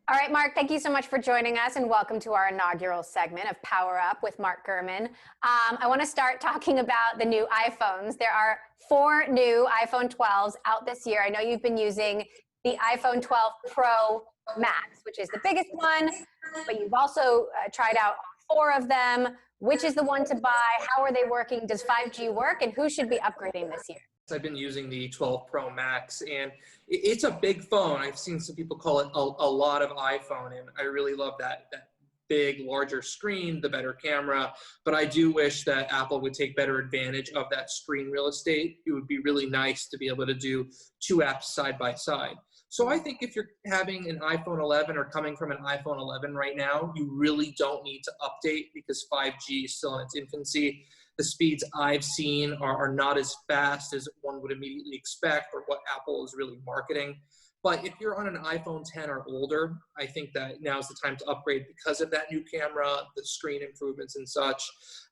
All right, Mark, thank you so much for joining us and welcome to our inaugural segment of Power Up with Mark Gurman. I want to start talking about the new iPhones. There are 4 new iPhone 12s out this year. I know you've been using the iPhone 12 Pro Max, which is the biggest one, but you've also tried out 4 of them. Which is the one to buy? How are they working? Does 5G work? And who should be upgrading this year? I've been using the 12 Pro Max, and it's a big phone. I've seen some people call it a lot of iPhone, and I really love that big, larger screen, the better camera. But I do wish that Apple would take better advantage of that screen real estate. It would be really nice to be able to do 2 apps side by side. So I think if you're having an iPhone 11 or coming from an iPhone 11 right now, you really don't need to update because 5G is still in its infancy. The speeds I've seen are not as fast as one would immediately expect or what Apple is really marketing. But if you're on an iPhone 10 or older, I think that now's the time to upgrade because of that new camera, the screen improvements and such.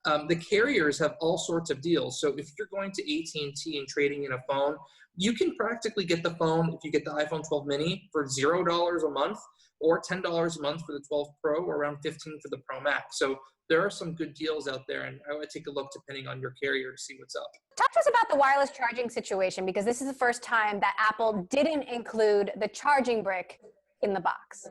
The carriers have all sorts of deals. So if you're going to AT&T and trading in a phone, you can practically get the phone if you get the iPhone 12 mini for $0 a month or $10 a month for the 12 Pro or around $15 for the Pro Max. So there are some good deals out there, and I would take a look depending on your carrier to see what's up. Talk to us about the wireless charging situation, because this is the first time that Apple didn't include the charging brick in the box.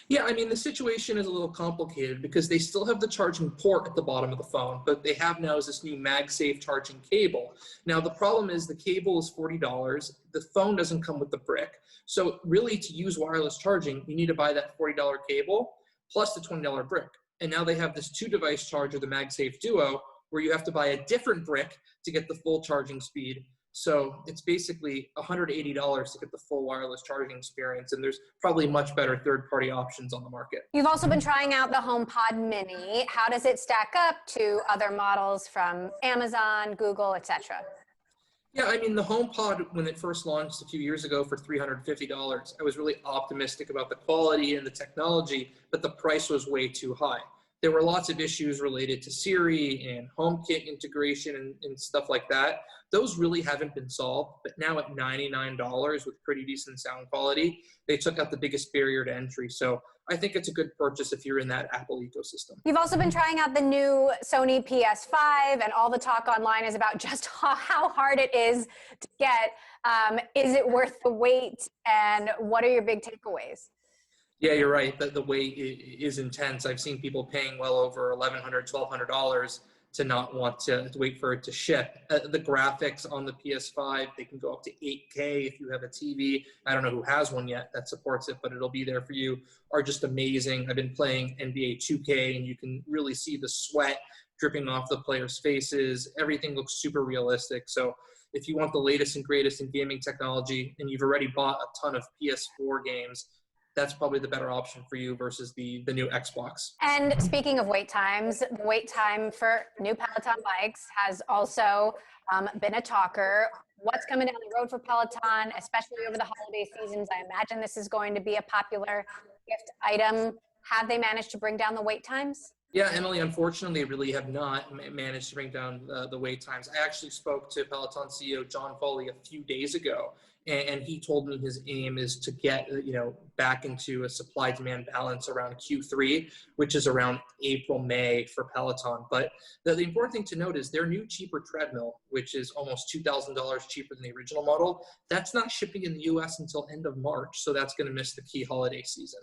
Yeah, I mean, the situation is a little complicated because they still have the charging port at the bottom of the phone, but they have now is this new MagSafe charging cable. Now, the problem is the cable is $40. The phone doesn't come with the brick. So really, to use wireless charging, you need to buy that $40 cable plus the $20 brick. And now they have this 2-device charger, the MagSafe Duo, where you have to buy a different brick to get the full charging speed. So it's basically $180 to get the full wireless charging experience, and there's probably much better third-party options on the market. You've also been trying out the HomePod Mini. How does it stack up to other models from Amazon, Google, etc.? Yeah, I mean, the HomePod, when it first launched a few years ago for $350, I was really optimistic about the quality and the technology, but the price was way too high. There were lots of issues related to Siri and HomeKit integration and stuff like that. Those really haven't been solved, but now at $99 with pretty decent sound quality, they took out the biggest barrier to entry. So I think it's a good purchase if you're in that Apple ecosystem. You've also been trying out the new Sony PS5, and all the talk online is about just how hard it is to get. Is it worth the wait, and what are your big takeaways? Yeah, you're right. The wait is intense. I've seen people paying well over $1,100, $1,200 to not want to wait for it to ship. The graphics on the PS5, they can go up to 8K if you have a TV. I don't know who has one yet that supports it, but it'll be there for you, are just amazing. I've been playing NBA 2K, and you can really see the sweat dripping off the players' faces. Everything looks super realistic. So if you want the latest and greatest in gaming technology, and you've already bought a ton of PS4 games, that's probably the better option for you versus the new Xbox. And speaking of wait times, the wait time for new Peloton bikes has also been a talker. What's coming down the road for Peloton, especially over the holiday seasons? I imagine this is going to be a popular gift item. Have they managed to bring down the wait times? Yeah, Emily, unfortunately, they really have not managed to bring down the wait times. I actually spoke to Peloton CEO John Foley a few days ago, and he told me his aim is to get back into a supply-demand balance around Q3, which is around April, May for Peloton. But the important thing to note is their new cheaper treadmill, which is almost $2,000 cheaper than the original model, that's not shipping in the U.S. until end of March, so that's going to miss the key holiday season.